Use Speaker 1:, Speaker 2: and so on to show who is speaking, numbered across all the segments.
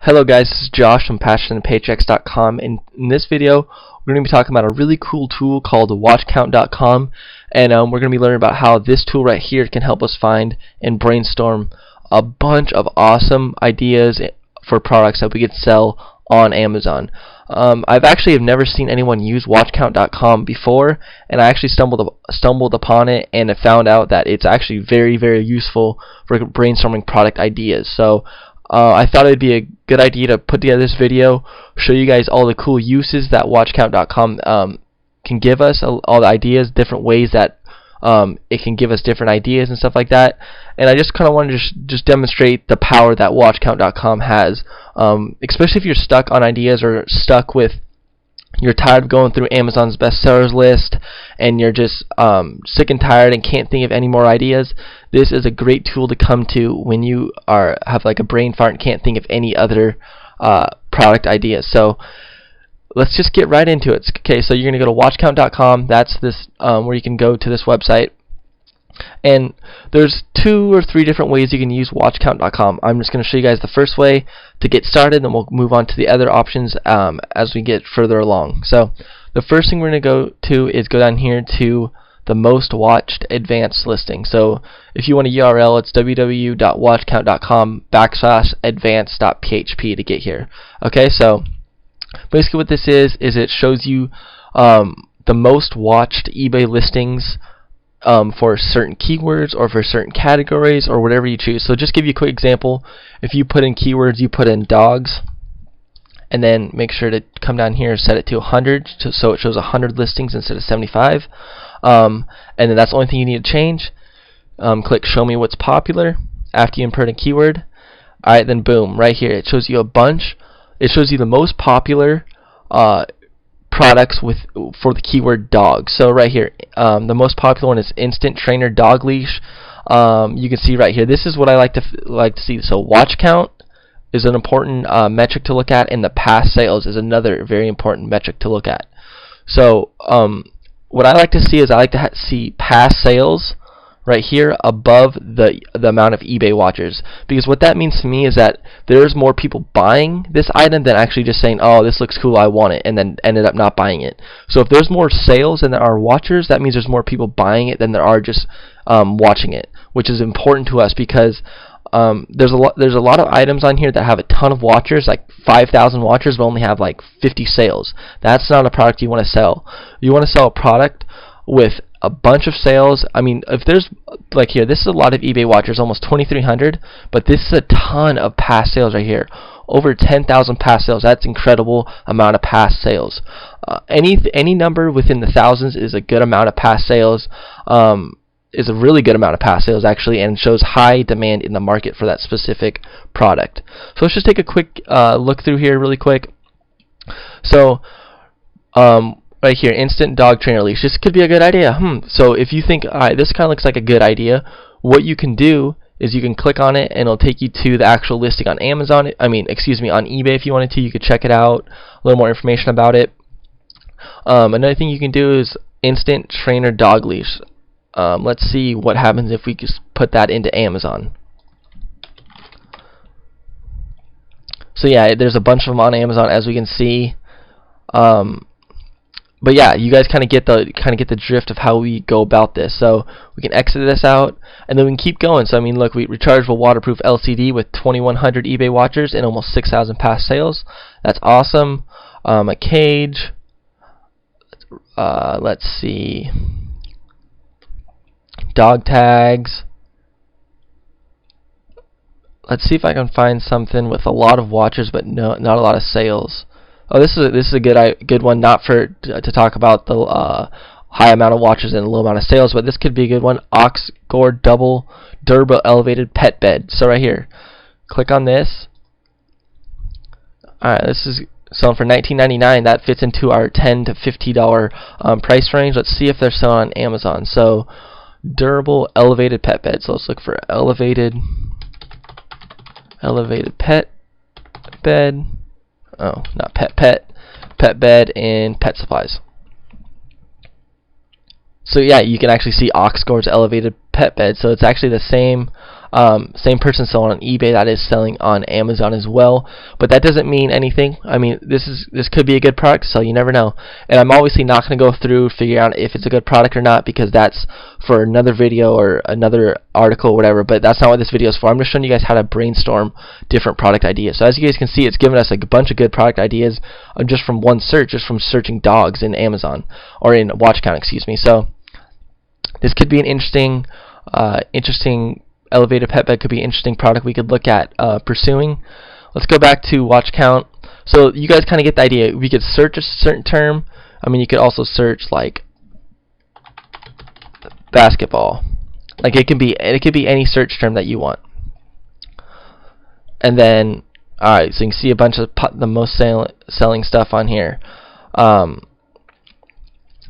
Speaker 1: Hello guys, this is Josh from PassionatedPaychecks.com, and in this video we're going to be talking about a really cool tool called WatchCount.com, and we're going to be learning about how this tool right here can help us find and brainstorm a bunch of awesome ideas for products that we could sell on Amazon. I've actually never seen anyone use WatchCount.com before, and I actually stumbled upon it and I found out that it's actually very useful for brainstorming product ideas. So I thought it would be a good idea to put together this video, show you guys all the cool uses that WatchCount.com can give us, all the ideas, different ways that it can give us different ideas and stuff like that. And I just kind of wanted to just demonstrate the power that WatchCount.com has, especially if you're stuck on ideas or you're tired of going through Amazon's bestsellers list and you're just sick and tired and can't think of any more ideas. This is a great tool to come to when you have like a brain fart and can't think of any other product ideas. So let's just get right into it. Okay, so you're going to go to watchcount.com. That's this where you can go to this website. And there's 2 or 3 different ways you can use watchcount.com. I'm just going to show you guys the first way to get started, then we'll move on to the other options as we get further along. So the first thing we're going to go to is go down here to the most watched advanced listing. So if you want a URL, it's www.watchcount.com/advanced.php to get here. Okay, so basically what this is it shows you the most watched eBay listings for certain keywords or for certain categories or whatever you choose. So just give you a quick example. If you put in keywords, you put in dogs, and then make sure to come down here and set it to 100 so it shows 100 listings instead of 75. And then that's the only thing you need to change. Click show me what's popular after you input a keyword. Alright, then boom, right here it shows you a bunch. It shows you the most popular products for the keyword dog. So right here, the most popular one is Instant Trainer Dog Leash. You can see right here, this is what I like to see. So watch count is an important metric to look at, and the past sales is another very important metric to look at. So what I like to see is I like to see past sales right here above the amount of eBay watchers, because what that means to me is that there's more people buying this item than actually just saying, oh, this looks cool, I want it, and then ended up not buying it. So if there's more sales than there are watchers, that means there's more people buying it than there are just watching it, which is important to us because there's a lot of items on here that have a ton of watchers, like 5,000 watchers, but only have like 50 sales. That's not a product you want to sell. You want to sell a product with a bunch of sales. I mean, if there's like here, this is a lot of eBay watchers, almost 2,300, but this is a ton of past sales right here. Over 10,000 past sales. That's incredible amount of past sales. Any number within the thousands is a good amount of past sales. Is a really good amount of past sales actually, and shows high demand in the market for that specific product. So let's just take a quick look through here really quick. So right here, instant dog trainer leash. This could be a good idea. So if you think, alright, this kind of looks like a good idea, what you can do is you can click on it and it'll take you to the actual listing on Amazon. On eBay if you wanted to. You could check it out, a little more information about it. Another thing you can do is instant trainer dog leash. Let's see what happens if we just put that into Amazon. So yeah, there's a bunch of them on Amazon, as we can see. But yeah, you guys kind of get the drift of how we go about this. So we can exit this out, and then we can keep going. So I mean, look, rechargeable waterproof LCD with 2,100 eBay watchers and almost 6,000 past sales. That's awesome. A cage. Let's see. Dog tags. Let's see if I can find something with a lot of watchers but not a lot of sales. Oh, this is a good one, not to talk about the high amount of watchers and low amount of sales, but this could be a good one. Ox Gored Double Durable Elevated Pet Bed. So right here, click on this. Alright, this is selling for $19.99. That fits into our $10 to $50 price range. Let's see if they're selling on Amazon. So durable elevated pet bed. So let's look for elevated pet bed. Oh, not pet bed and pet supplies. So yeah, you can actually see Ox Gored's elevated pet bed. So it's actually the same Same person selling on eBay that is selling on Amazon as well. But that doesn't mean anything. I mean, this could be a good product to sell. You never know. And I'm obviously not going to go through figure out if it's a good product or not, because that's for another video or another article or whatever. But that's not what this video is for. I'm just showing you guys how to brainstorm different product ideas. So as you guys can see, it's given us a bunch of good product ideas just from one search, just from searching dogs in Amazon or in watch count, excuse me. So this could be an interesting elevated pet bed, could be an interesting product we could look at pursuing. Let's go back to watch count. So you guys kind of get the idea. We could search a certain term. I mean, you could also search like basketball. Like it could be any search term that you want. And then, all right, so you can see a bunch of the most selling stuff on here.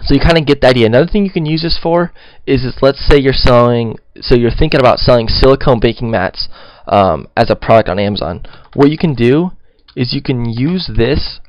Speaker 1: So you kind of get the idea. Another thing you can use this for is let's say you're thinking about selling silicone baking mats as a product on Amazon. What you can do is you can use this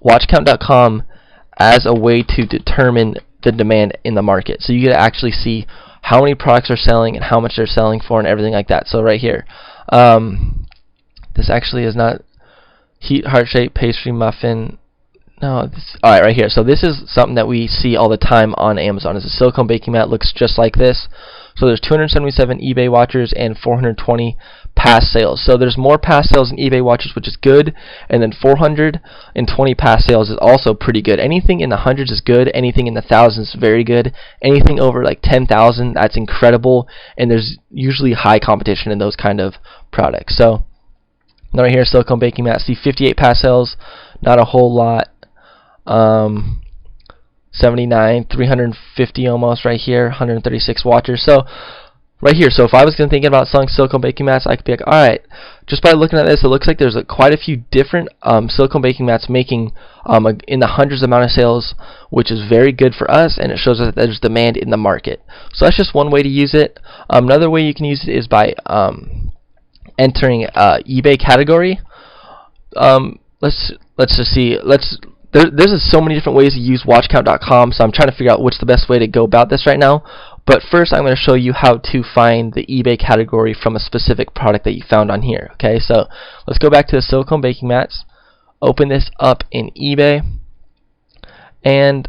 Speaker 1: watchcount.com as a way to determine the demand in the market. So you can actually see how many products are selling and how much they're selling for and everything like that. So right here, this actually is not heat, heart shape, pastry, muffin. No, alright, right here. So this is something that we see all the time on Amazon. It's a silicone baking mat, looks just like this. So there's 277 eBay watchers and 420 past sales. So there's more past sales in eBay watchers, which is good, and then 420 past sales is also pretty good. Anything in the hundreds is good. Anything in the thousands is very good. Anything over like 10,000, that's incredible, and there's usually high competition in those kind of products. So right here, silicone baking mat, see 58 past sales, not a whole lot. 79, 350 almost right here, 136 watchers. So right here, so if I was thinking about selling silicone baking mats, I could be like, alright, just by looking at this, it looks like there's quite a few different silicone baking mats making in the hundreds amount of sales, which is very good for us, and it shows us that there's demand in the market. So that's just one way to use it. Another way you can use it is by entering eBay category. Let's just see. There's so many different ways to use watchcount.com, so I'm trying to figure out what's the best way to go about this right now. But first, I'm going to show you how to find the eBay category from a specific product that you found on here. Okay, so let's go back to the silicone baking mats. Open this up in eBay, and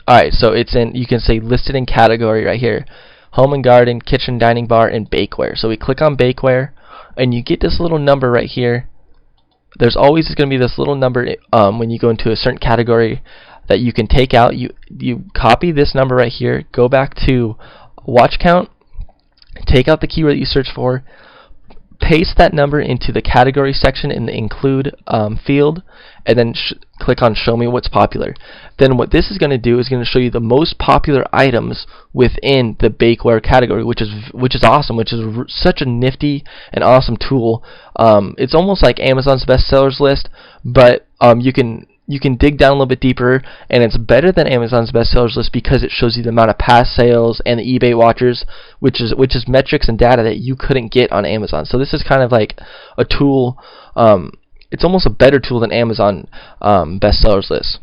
Speaker 1: alright, so it's in. You can say listed in category right here: home and garden, kitchen, dining bar, and bakeware. So we click on bakeware, and you get this little number right here. There's always going to be this little number when you go into a certain category that you can take out. You copy this number right here, go back to watch count, take out the keyword that you search for, paste that number into the category section in the include field, and then click on show me what's popular. Then what this is going to do is going to show you the most popular items within the bakeware category, which is awesome, which is such a nifty and awesome tool. It's almost like Amazon's bestsellers list, but you can dig down a little bit deeper, and it's better than Amazon's bestsellers list because it shows you the amount of past sales and the eBay watchers, which is metrics and data that you couldn't get on Amazon. So this is kind of like a tool. It's almost a better tool than Amazon bestsellers list.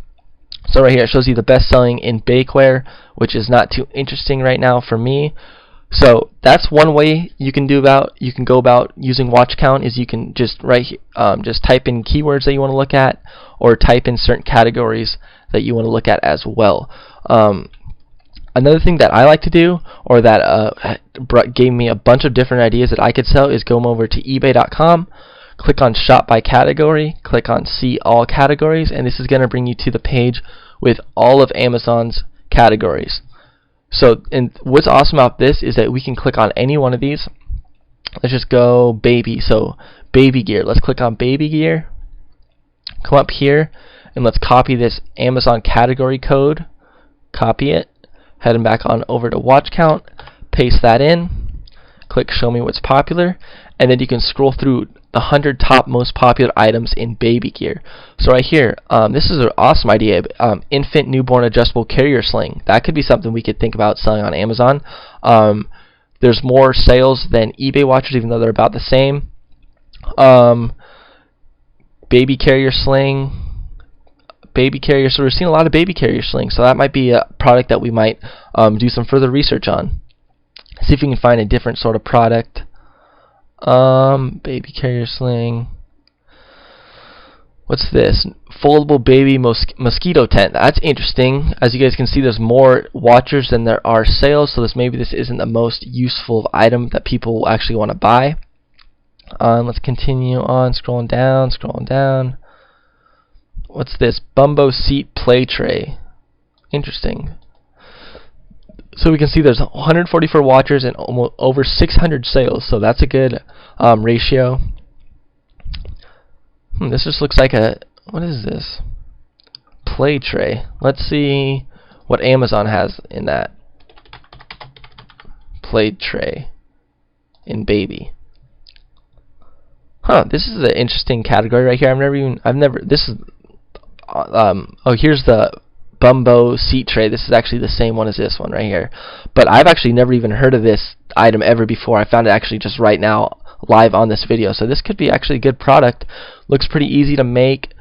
Speaker 1: So right here it shows you the best selling in bakeware, which is not too interesting right now for me. So that's one way you can go about using watch count, is you can just just type in keywords that you want to look at, or type in certain categories that you want to look at as well. Another thing that I like to do, or that gave me a bunch of different ideas that I could sell, is go over to ebay.com, click on shop by category, click on see all categories, and this is going to bring you to the page with all of Amazon's categories. So, and what's awesome about this is that we can click on any one of these. Let's just go baby. So baby gear. Let's click on baby gear. Come up here and let's copy this Amazon category code. Copy it. Heading back on over to watch count. Paste that in. Click show me what's popular, and then you can scroll through the 100 top most popular items in baby gear. So right here, this is an awesome idea. Infant newborn adjustable carrier sling. That could be something we could think about selling on Amazon. There's more sales than eBay watchers, even though they're about the same. Baby carrier sling. Baby carrier. So we're seeing a lot of baby carrier slings. So that might be a product that we might do some further research on. See if we can find a different sort of product. Baby carrier sling. What's this? Foldable baby mosquito tent. That's interesting. As you guys can see, there's more watchers than there are sales, so maybe this isn't the most useful item that people actually want to buy. Let's continue on, scrolling down. What's this? Bumbo seat play tray. Interesting. So we can see there's 144 watchers and almost over 600 sales, so that's a good ratio. This just looks like what is this? Play tray. Let's see what Amazon has in that play tray in baby. This is an interesting category right here. Here's the Bumbo seat tray. This is actually the same one as this one right here. But I've actually never even heard of this item ever before. I found it actually just right now live on this video. So this could be actually a good product. Looks pretty easy to make,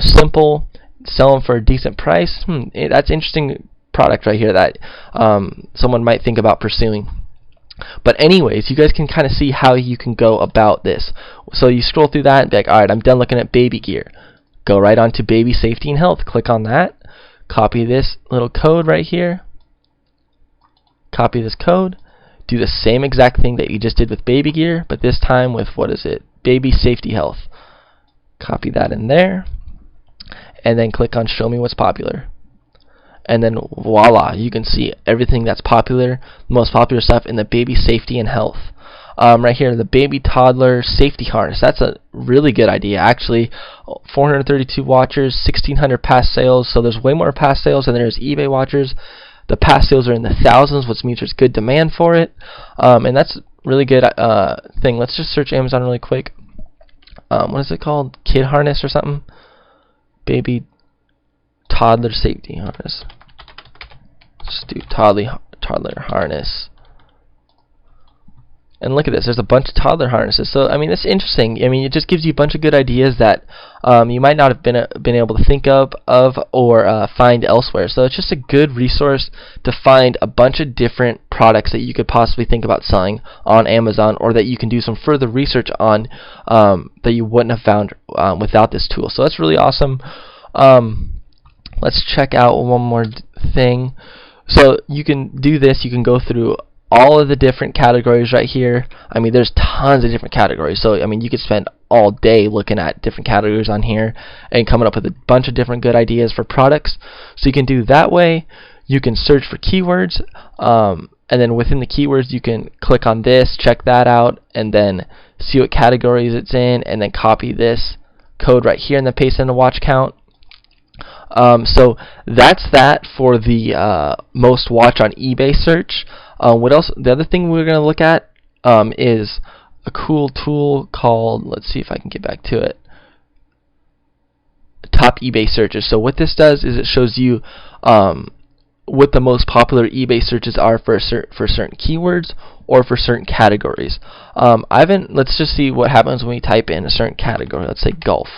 Speaker 1: simple, sell them for a decent price. That's interesting product right here that someone might think about pursuing. But anyways, you guys can kind of see how you can go about this. So you scroll through that and be like, alright, I'm done looking at baby gear. Go right on to baby safety and health. Click on that. Copy this little code right here. Copy this code. Do the same exact thing that you just did with baby gear, but this time with, baby safety health. Copy that in there. And then click on show me what's popular. And then voila, you can see everything that's popular, the most popular stuff in the baby safety and health. Right here, the baby toddler safety harness. That's a really good idea, actually. 432 watchers, 1,600 past sales. So there's way more past sales than there's eBay watchers. The past sales are in the thousands, which means there's good demand for it. And that's a really good thing. Let's just search Amazon really quick. What is it called? Kid harness or something? Baby toddler safety harness. Let's do toddler harness. And look at this, there's a bunch of toddler harnesses. So, I mean, it's interesting. I mean, it just gives you a bunch of good ideas that you might not have been able to think of or find elsewhere. So it's just a good resource to find a bunch of different products that you could possibly think about selling on Amazon, or that you can do some further research on that you wouldn't have found without this tool. So that's really awesome. Let's check out one more thing. So you can do this. You can go through all of the different categories right here. I mean, there's tons of different categories. So, I mean, you could spend all day looking at different categories on here and coming up with a bunch of different good ideas for products. So you can do that way. You can search for keywords. And then within the keywords, you can click on this, check that out, and then see what categories it's in, and then copy this code right here and then paste in the watch count. So that's that for the most watch on eBay search. What else? The other thing we're going to look at is a cool tool called, let's see if I can get back to it, Top eBay Searches. So what this does is it shows you what the most popular eBay searches are for certain keywords or for certain categories. Let's just see what happens when we type in a certain category. Let's say golf.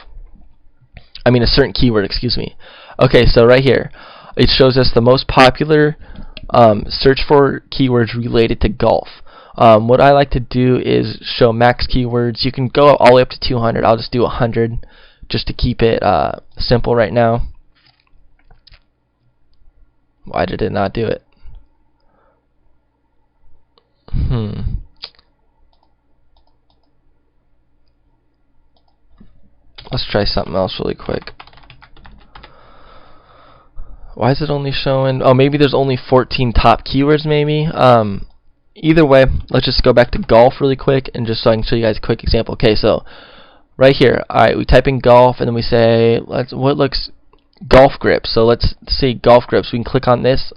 Speaker 1: I mean a certain keyword, excuse me. Okay, so right here, it shows us the most popular search for keywords related to golf. What I like to do is show max keywords. You can go all the way up to 200. I'll just do 100 just to keep it simple right now. Why did it not do it? Let's try something else really quick. Why is it only showing? Oh, maybe there's only 14 top keywords, maybe. Either way, let's just go back to golf really quick, and just so I can show you guys a quick example. Okay, so right here, alright, we type in golf, and then we say, what looks golf grips. So let's say golf grips. We can click on this,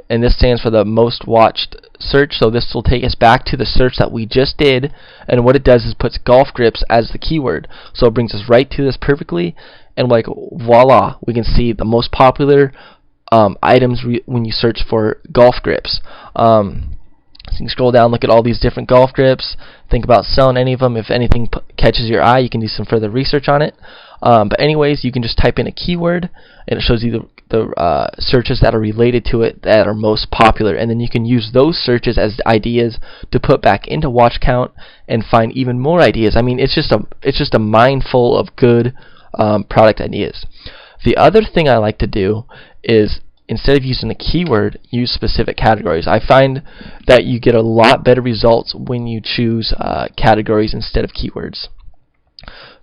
Speaker 1: and this stands for the most watched search. So this will take us back to the search that we just did, and what it does is puts golf grips as the keyword. So it brings us right to this perfectly, and like voila, we can see the most popular items when you search for golf grips. So you can scroll down, look at all these different golf grips, think about selling any of them. If anything catches your eye, you can do some further research on it. But anyways, you can just type in a keyword, and it shows you the searches that are related to it that are most popular, and then you can use those searches as ideas to put back into watch count and find even more ideas. I mean, it's just a mind full of good product ideas. The other thing I like to do is, instead of using a keyword, use specific categories. I find that you get a lot better results when you choose categories instead of keywords.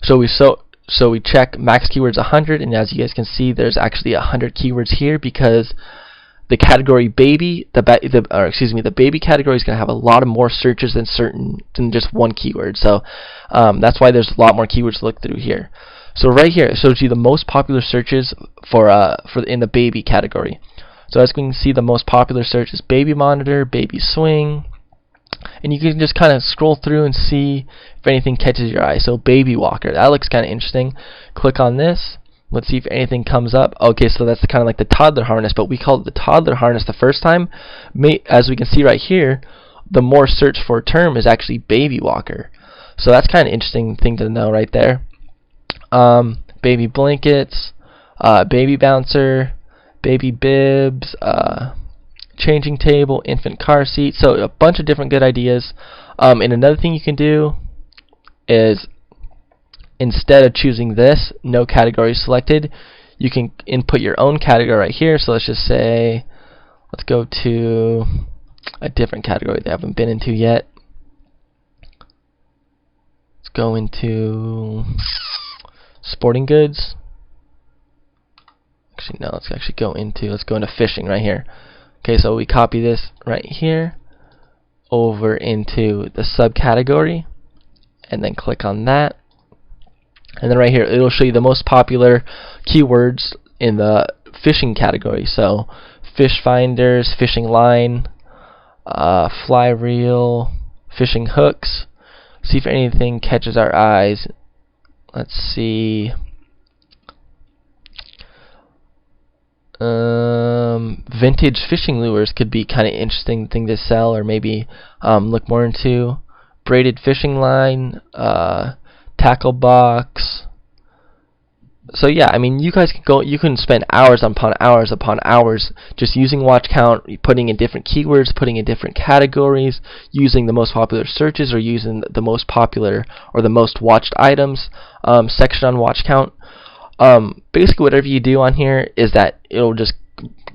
Speaker 1: So we check max keywords 100, and as you guys can see, there's actually 100 keywords here because the category baby, the baby category is going to have a lot of more searches than just one keyword. So that's why there's a lot more keywords to look through here. So right here, it shows you the most popular searches for in the baby category. So as you can see, the most popular search is baby monitor, baby swing, and you can just kind of scroll through and see if anything catches your eye. So baby walker, that looks kind of interesting. Click on this. Let's see if anything comes up. Okay, so that's kind of like the toddler harness, but we called it the toddler harness the first time. As we can see right here, the more search for term is actually baby walker. So that's kind of interesting thing to know right there. Baby blankets, baby bouncer, baby bibs, changing table, infant car seat. So a bunch of different good ideas. And another thing you can do is, instead of choosing this, no category selected, you can input your own category right here. So let's just say, let's go to a different category they haven't been into yet. Let's go into sporting goods. Actually, no, let's go into fishing right here. Okay, so we copy this right here over into the subcategory and then click on that. And then right here, it'll show you the most popular keywords in the fishing category. So fish finders, fishing line, fly reel, fishing hooks. See if anything catches our eyes. Let's see. Vintage fishing lures could be kind of interesting thing to sell, or maybe look more into. Braided fishing line, tackle box. So yeah, I mean, you guys can spend hours upon hours just using watch count, putting in different keywords, putting in different categories, using the most popular searches, or using the most popular or the most watched items section on watch count. Basically, whatever you do on here is that it'll just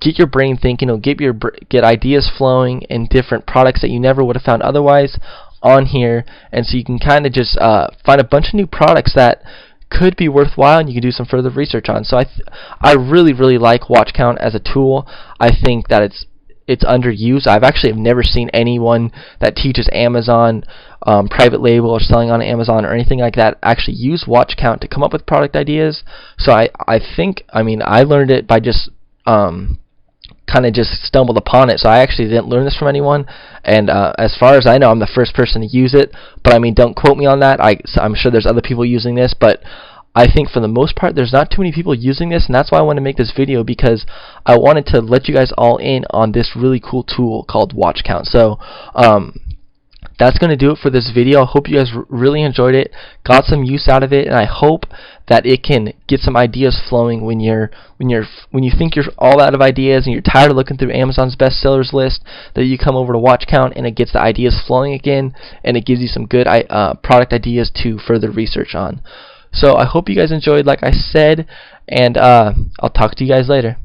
Speaker 1: get your brain thinking. It'll get ideas flowing in different products that you never would have found otherwise on here, and so you can kind of just find a bunch of new products that could be worthwhile, and you can do some further research on. So I really like watch count as a tool. I think that it's underused. I've never seen anyone that teaches Amazon private label or selling on Amazon or anything like that actually use watch count to come up with product ideas. So I learned it by just kind of just stumbled upon it. So I actually didn't learn this from anyone, and as far as I know, I'm the first person to use it. But I mean, don't quote me on that. I'm sure there's other people using this, but I think for the most part there's not too many people using this, and that's why I wanted to make this video, because I wanted to let you guys all in on this really cool tool called watch count. So that's going to do it for this video. I hope you guys really enjoyed it, got some use out of it, and I hope that it can get some ideas flowing when you think you're all out of ideas and you're tired of looking through Amazon's bestsellers list, that you come over to watch count and it gets the ideas flowing again, and it gives you some good product ideas to further research on. So I hope you guys enjoyed, like I said, and I'll talk to you guys later.